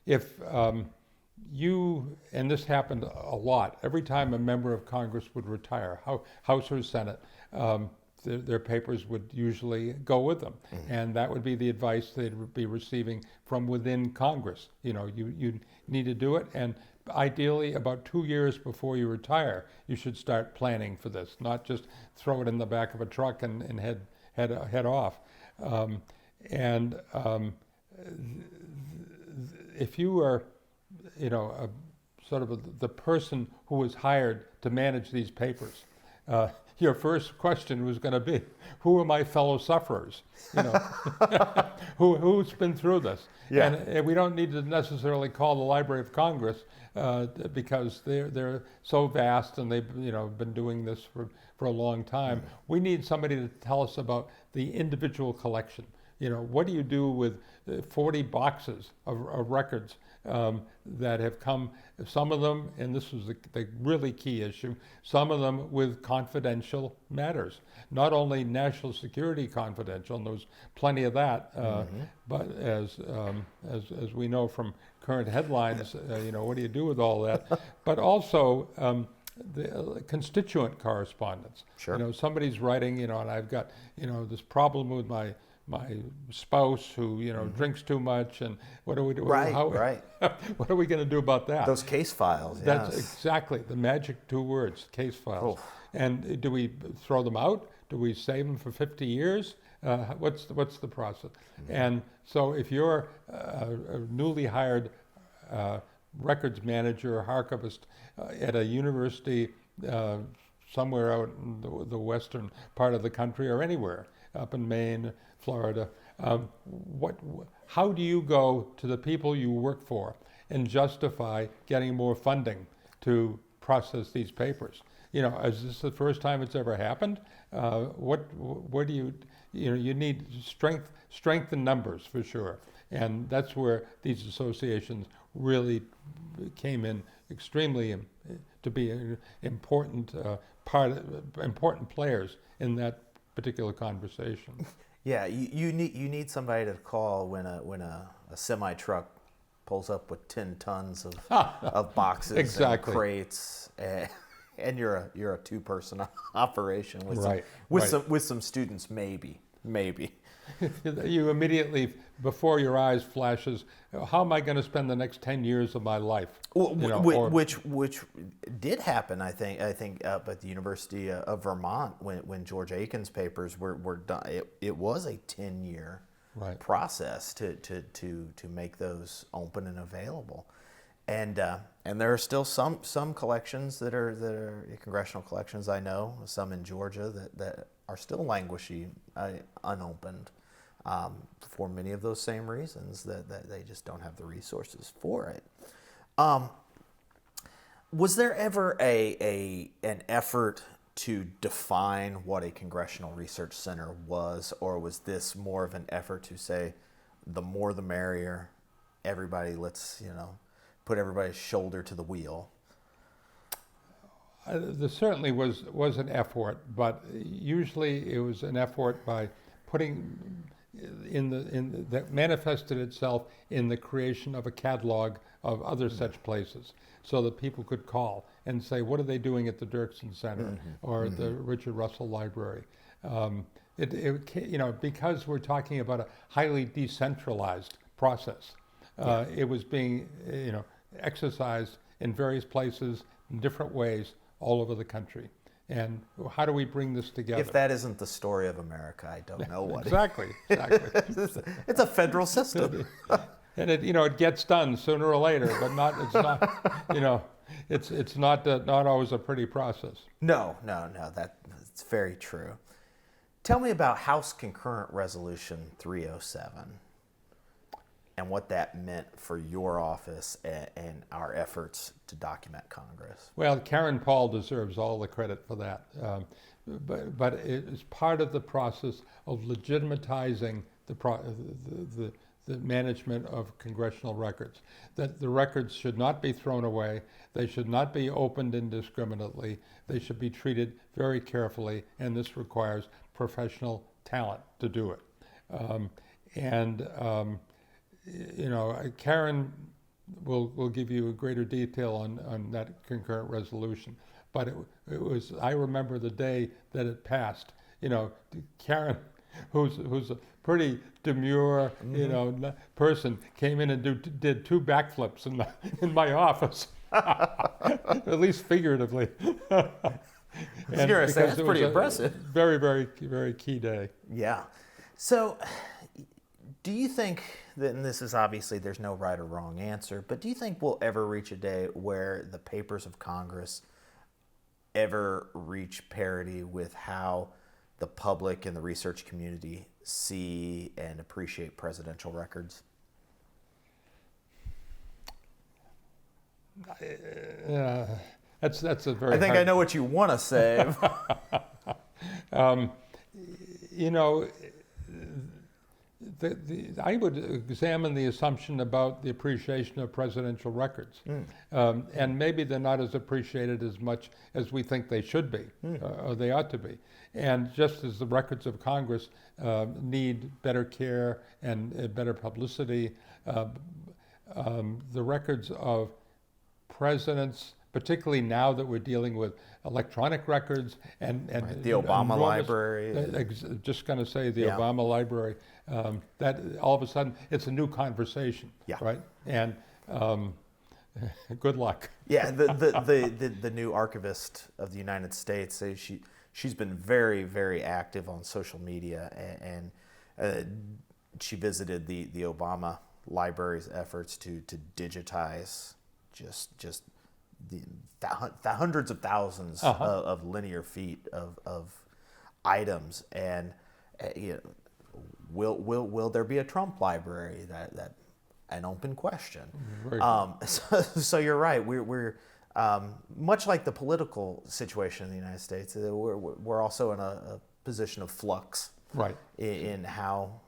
B: If you, and this happened a lot, every time a member of Congress would retire, House or Senate, their papers would usually go with them. Mm-hmm. And that would be the advice they'd be receiving from within Congress. You need to do it, and ideally about 2 years before you retire, you should start planning for this, not just throw it in the back of a truck and head off. If you are, the person who was hired to manage these papers, your first question was going to be, who are my fellow sufferers? Who's been through this? Yeah. And we don't need to necessarily call the Library of Congress because they're so vast, and they've been doing this for a long time. Mm-hmm. We need somebody to tell us about the individual collection. What do you do with 40 boxes of records that have come, some of them, and this was the really key issue, some of them with confidential matters, not only national security confidential, and there's plenty of that, but as we know from current headlines, what do you do with all that? But also the constituent correspondence.
A: Sure.
B: Somebody's writing, and I've got, this problem with my spouse who drinks too much, and what do we do?
A: Right.
B: What are we going to do about that?
A: Those case files.
B: That's exactly the magic 2 words: case files. Oh. And do we throw them out? Do we save them for 50 years? What's the process? Mm-hmm. And so, if you're a newly hired records manager or archivist at a university somewhere out in the western part of the country, or anywhere up in Maine, Florida, how do you go to the people you work for and justify getting more funding to process these papers? Is this the first time it's ever happened? Where do you need strength in numbers, for sure. And that's where these associations really came in extremely to be important important players in that particular conversation.
A: Yeah, you need somebody to call when a semi truck pulls up with 10 tons of boxes
B: exactly.
A: and crates, and you're a 2-person operation
B: with
A: some students, maybe.
B: You immediately, before your eyes flashes, how am I going to spend the next 10 years of my life?
A: Which did happen, I think up at the University of Vermont when George Aiken's papers were done. It was a 10-year process to make those open and available, and there are still some collections that are congressional collections, I know, some in Georgia that are still languishing unopened. For many of those same reasons, that they just don't have the resources for it. Was there ever an effort to define what a congressional research center was, or was this more of an effort to say, the more the merrier, everybody, let's put everybody's shoulder to the wheel?
B: There certainly was an effort, but usually it was an effort by putting that manifested itself in the creation of a catalog of other such places, so that people could call and say, what are they doing at the Dirksen Center or the Richard Russell Library? Because we're talking about a highly decentralized process, it was being, exercised in various places in different ways all over the country. And how do we bring this together?
A: If that isn't the story of America, I don't know what.
B: Exactly.
A: It's a federal system.
B: And it gets done sooner or later, but it's not always a pretty process.
A: No, that's very true. Tell me about House Concurrent Resolution 307 and what that meant for your office and our efforts to document Congress.
B: Well, Karen Paul deserves all the credit for that, but it is part of the process of legitimatizing the management of congressional records. That the records should not be thrown away, they should not be opened indiscriminately, they should be treated very carefully, and this requires professional talent to do it. Karen will give you a greader detail on that concurrent resolution, but it was, I remember the day that it passed. Karen, who's a pretty demure, person, came in and did 2 backflips in my office, at least figuratively.
A: I was going to say, that's pretty impressive.
B: Very, very, very key day.
A: Yeah. So, do you think that, and this is obviously there's no right or wrong answer, but do you think we'll ever reach a day where the papers of Congress ever reach parity with how the public and the research community see and appreciate presidential records?
B: That's a very.
A: I think I know what you want to say.
B: I would examine the assumption about the appreciation of presidential records, and maybe they're not as appreciated as much as we think they should be, or they ought to be. And just as the records of Congress need better care and better publicity, the records of presidents, particularly now that we're dealing with electronic records and
A: right, the Obama library.
B: Just going to say the Obama library. That all of a sudden it's a new conversation, right? And good luck.
A: Yeah, the new archivist of the United States, she's been very, very active on social media, and she visited the Obama library's efforts to digitize just the hundreds of thousands of linear feet of items, and will there be a Trump library? That an open question. So you're right. We're much like the political situation in the United States. We're also in a position of flux,
B: right,
A: in how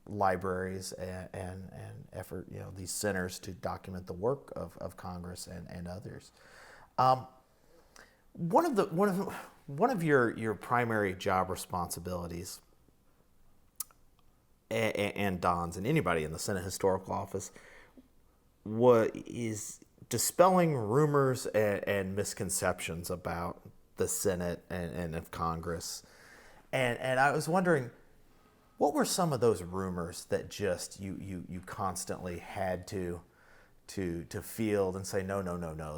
A: libraries and effort, these centers to document the work of Congress and others. One of your primary job responsibilities, and Don's and anybody in the Senate Historical Office, is dispelling rumors and misconceptions about the Senate and of Congress. And I was wondering, what were some of those rumors that just you constantly had to field and say no,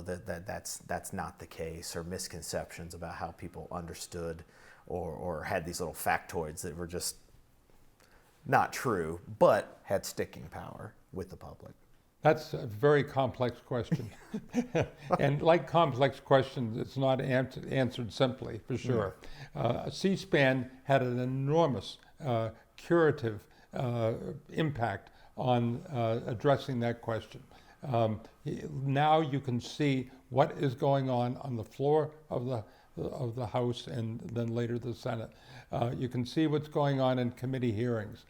A: that's not the case, or misconceptions about how people understood or had these little factoids that were just not true but had sticking power with the public?
B: That's a very complex question. And like complex questions, it's not answered simply, for sure. C-SPAN had an enormous curative impact on addressing that question. Now you can see what is going on the floor of the House and then later the Senate. You can see what's going on in committee hearings.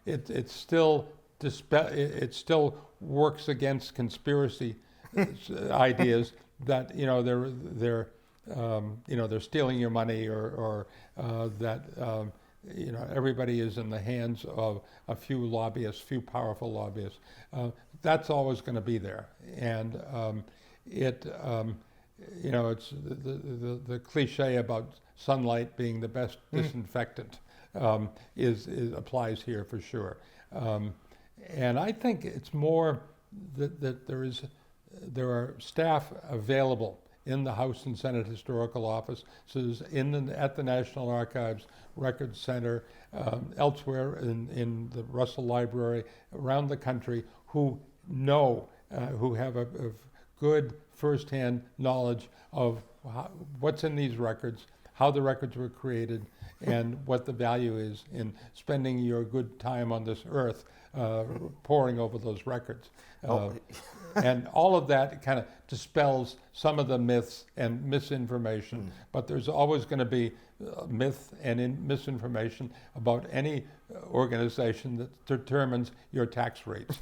B: It still works against conspiracy ideas that they're stealing your money or that everybody is in the hands of a few lobbyists, few powerful lobbyists. That's always going to be there, and it's the cliche about sunlight being the best disinfectant is applies here for sure. And I think it's more that there are staff available in the House and Senate Historical Offices, at the National Archives, Records Center, elsewhere in the Russell Library, around the country, who know, who have a good firsthand knowledge of what's in these records, how the records were created, and what the value is in spending your good time on this earth poring over those records. And all of that kind of dispels some of the myths and misinformation, but there's always going to be myth and misinformation about any organization that determines your tax rates.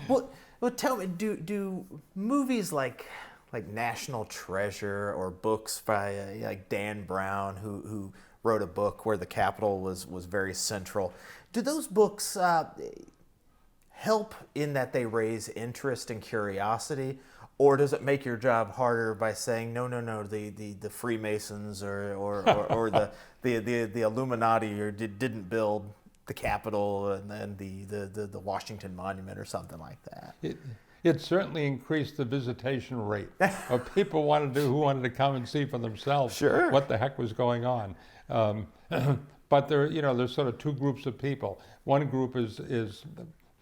A: Well, tell me, do movies like National Treasure or books by like Dan Brown, who wrote a book where the Capitol was very central, do those books help in that they raise interest and curiosity, or does it make your job harder by saying no, the Freemasons or the Illuminati didn't build the Capitol and then the Washington Monument or something like that?
B: It certainly increased the visitation rate of people who wanted to come and see for themselves what the heck was going on. But there's sort of two groups of people. One group is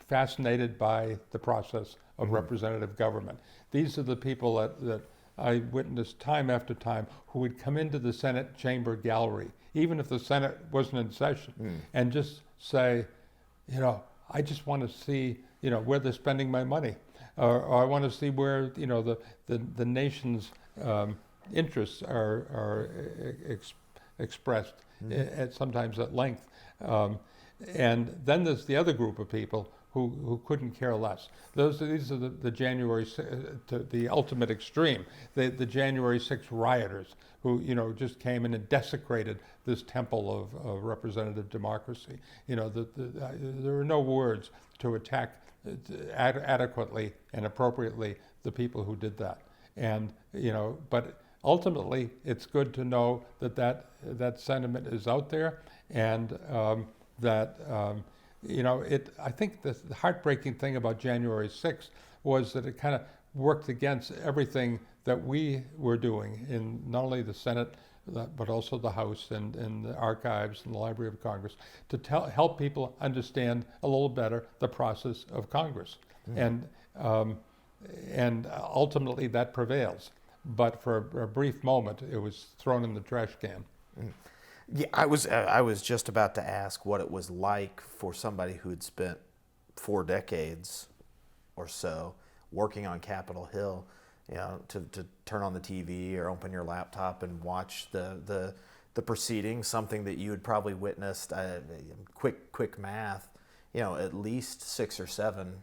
B: fascinated by the process of representative government. These are the people that I witnessed time after time who would come into the Senate chamber gallery, even if the Senate wasn't in session, and just say, I just want to see, where they're spending my money, or I want to see where, the nation's interests are expressed, sometimes at length. And then there's the other group of people who couldn't care less. These are the January, the ultimate extreme, the January 6th rioters who just came in and desecrated this temple of representative democracy. There are no words to attack adequately and appropriately the people who did that. And but ultimately, it's good to know that sentiment is out there, and I think the heartbreaking thing about January 6th was that it kind of worked against everything that we were doing in not only the Senate, but also the House and the archives and the Library of Congress to help people understand a little better the process of Congress. And ultimately that prevails. But for a brief moment, it was thrown in the trash can.
A: Yeah, I was just about to ask what it was like for somebody who had spent 4 decades or so working on Capitol Hill, to turn on the TV or open your laptop and watch the proceedings, something that you had probably witnessed, quick math, at least 6 or 7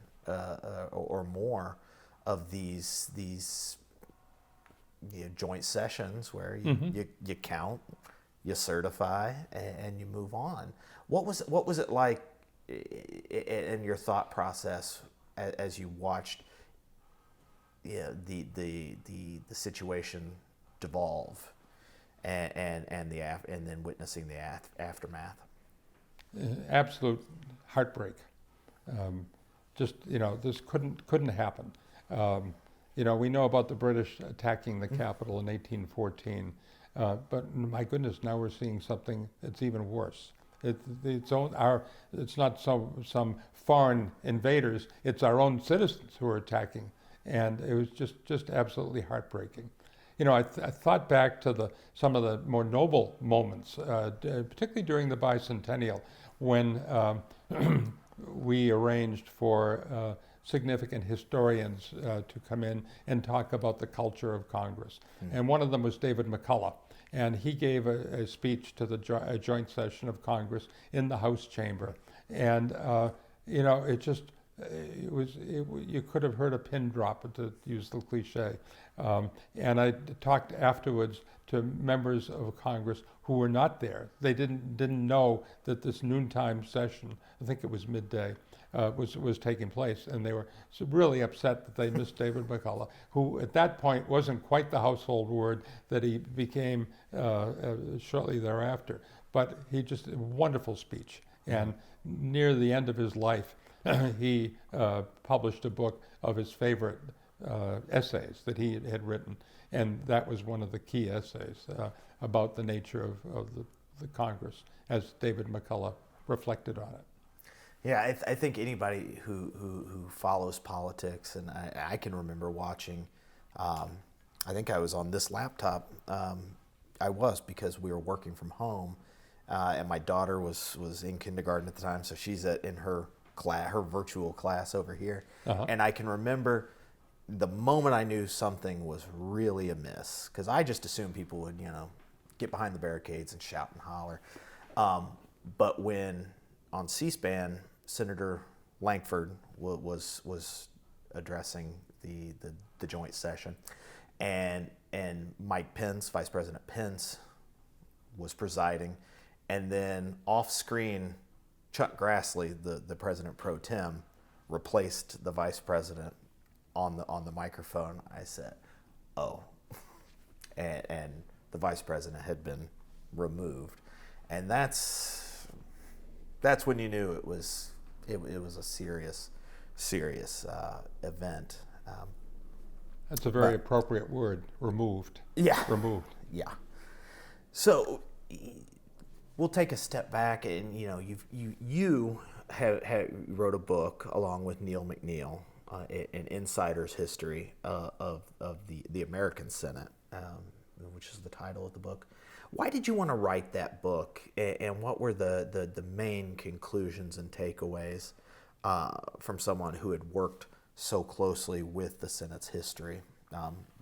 A: or more of these joint sessions where you count, you certify, and you move on. What was it like in your thought process as you watched the situation devolve and then witnessing the aftermath?
B: Absolute heartbreak. This couldn't happen. We know about the British attacking the Capitol in 1814. But my goodness, now we're seeing something that's even worse. It's not some foreign invaders. It's our own citizens who are attacking, and it was just absolutely heartbreaking. I thought back to some of the more noble moments, particularly during the bicentennial, when we arranged for significant historians to come in and talk about the culture of Congress. And one of them was David McCullough. And he gave a speech to the joint session of Congress in the House chamber. And, it just you could have heard a pin drop, to use the cliche. And I talked afterwards to members of Congress who were not there. They didn't know that this noontime session, I think it was midday, was taking place, and they were really upset that they missed David McCullough, who at that point wasn't quite the household word that he became shortly thereafter. But he just a wonderful speech, and near the end of his life, he published a book of his favorite essays that he had written, and that was one of the key essays about the nature of the Congress, as David McCullough reflected on it.
A: Yeah, I think anybody who follows politics, and I can remember watching, I think I was on this laptop, I was, because we were working from home, and my daughter was in kindergarten at the time, so she's in her class, her virtual class over here, and I can remember the moment I knew something was really amiss, because I just assumed people would, get behind the barricades and shout and holler, but when on C-SPAN, Senator Lankford was addressing the joint session, and Mike Pence, Vice President Pence, was presiding, and then off screen, Chuck Grassley, the president pro tem, replaced the vice president on the microphone. I said, "Oh," and the vice president had been removed, and that's when you knew it was a serious event.
B: That's a very appropriate word, removed.
A: Yeah.
B: Removed.
A: Yeah. So we'll take a step back, and you wrote a book along with Neil McNeil, an insider's history of the American Senate, which is the title of the book. Why did you want to write that book, and what were the main conclusions and takeaways from someone who had worked so closely with the Senate's history,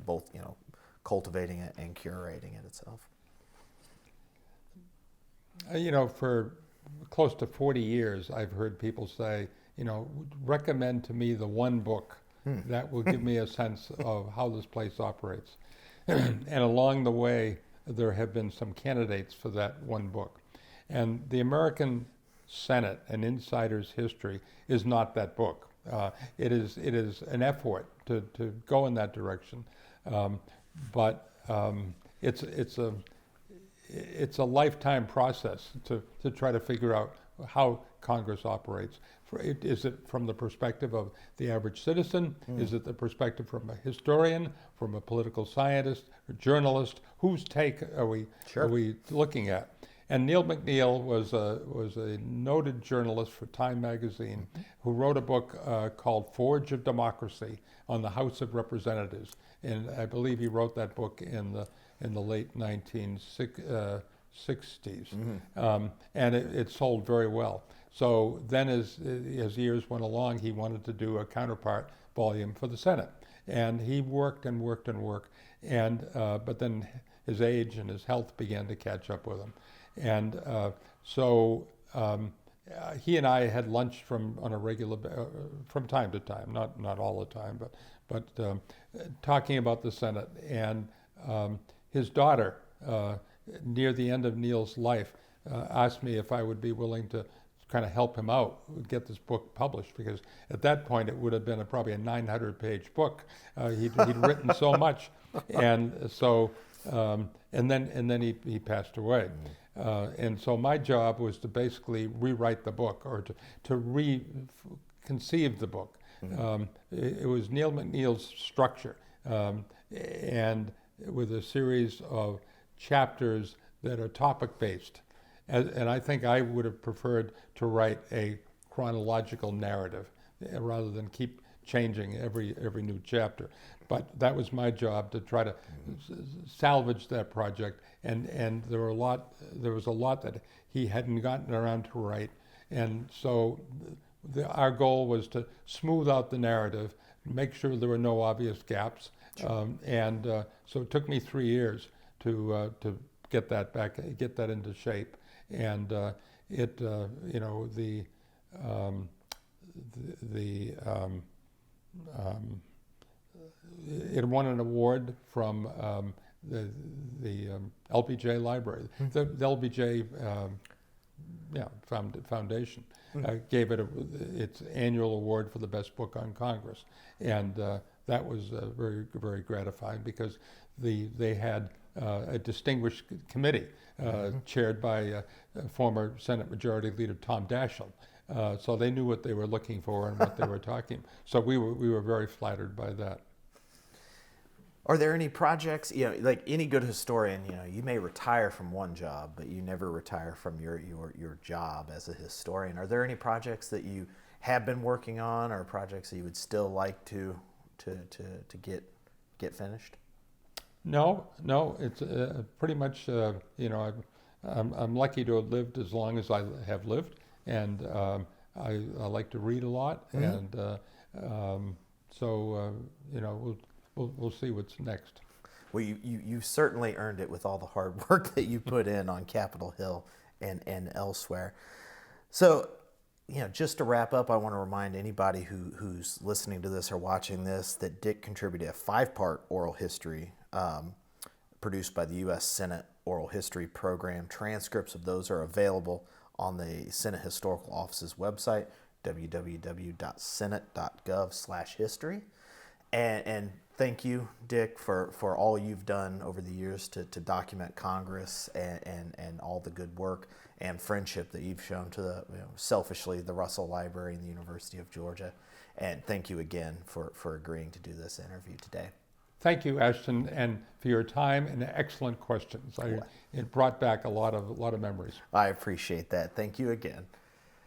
A: both cultivating it and curating it itself?
B: For close to 40 years, I've heard people say, recommend to me the one book that will give me a sense of how this place operates. And along the way, there have been some candidates for that one book. And the American Senate, An Insider's History, is not that book. It is an effort to go in that direction. But it's a lifetime process to try to figure out how Congress operates. Is it from the perspective of the average citizen? Is it the perspective from a historian, from a political scientist, a journalist? Whose take are we looking at? And Neil McNeil was a noted journalist for Time magazine who wrote a book called Forge of Democracy on the House of Representatives, and I believe he wrote that book in the late 1960s, and it sold very well. So then, as years went along, he wanted to do a counterpart volume for the Senate, and he worked and worked and worked, and but then his age and his health began to catch up with him, and so he and I had lunch on a regular from time to time, not all the time, but talking about the Senate, and his daughter, near the end of Neil's life, asked me if I would be willing to kind of help him out, get this book published, because at that point it would have been probably a 900-page book. He'd written so much, and so and then he passed away, and so my job was to basically rewrite the book, or to reconceive the book. It was Neil McNeil's structure, and with a series of chapters that are topic-based. And I think I would have preferred to write a chronological narrative rather than keep changing every new chapter. But that was my job, to try to salvage that project. And there was a lot that he hadn't gotten around to write. And so our goal was to smooth out the narrative, make sure there were no obvious gaps. Sure. So it took me 3 years to get that into shape. And it won an award from the LBJ Library. The LBJ Foundation gave it its annual award for the best book on Congress, and that was very, very gratifying because they had a distinguished committee chaired by former Senate Majority Leader Tom Daschle. So they knew what they were looking for and what they were talking. So we were very flattered by that.
A: Are there any projects, like any good historian, you may retire from one job, but you never retire from your job as a historian. Are there any projects that you have been working on, or projects that you would still like to get finished?
B: No, it's pretty much, I'm lucky to have lived as long as I have lived, and I like to read a lot, and we'll see what's next.
A: Well, you certainly earned it with all the hard work that you put in on Capitol Hill and elsewhere. So, just to wrap up, I want to remind anybody who's listening to this or watching this that Dick contributed a 5-part oral history produced by the U.S. Senate Oral History Program. Transcripts of those are available on the Senate Historical Office's website, www.senate.gov/history. And thank you, Dick, for all you've done over the years to document Congress and all the good work and friendship that you've shown to selfishly the Russell Library and the University of Georgia. And thank you again for agreeing to do this interview today.
B: Thank you, Ashton, and for your time and excellent questions. It brought back a lot of memories.
A: I appreciate that. Thank you again.